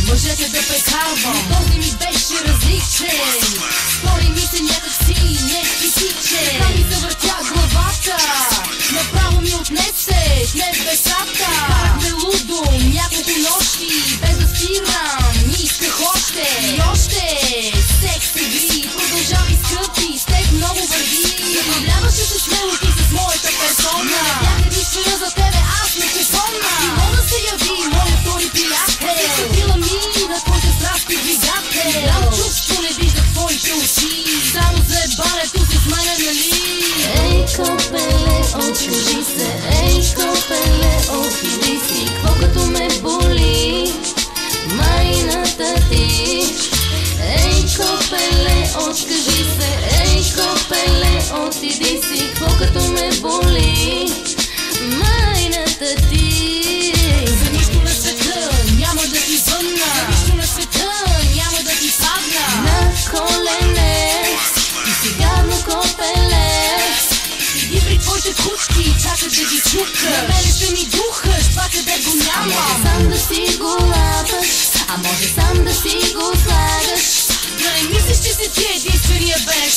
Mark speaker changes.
Speaker 1: Мъжете да прекарвам, този ми беше различен. Стори ми се някакси нестисичен. Там ми завъртя главата, направо ми отнесе днес бесата. Карахме лудо няколко нощи, без да спирам, ми исках още и още. Секс игри, продължавай скъпи, с теб много върви. Забавляваше се смело ти с моята персона. Бях единствена за тебе, аз не се помня. Ти мога да се яви, моя втори приятел. Светила ми на твоите страсти двигател. Дам чувство, не вижда твоите уши. Само за ебането си с мене, нали?
Speaker 2: Ей, копеле, откажи се. Ей, копеле, отиди си. Какво като ме боли майната ти? Ей, копеле, откажи се. Ей, копеле, отиди си. Какво като ме боли майната ти?
Speaker 1: За нищо на света няма да ти звънна. За нищо на света няма да ти падна.
Speaker 2: На колене и сигарно копеле.
Speaker 1: Иди при твоите кучки, чакай да ги чука. На мене ще ми духаш, това къде го няма.
Speaker 2: А може сам да си го лапаш, а може сам да си го слагаш.
Speaker 1: Да не мислиш, че си ти единствения беш.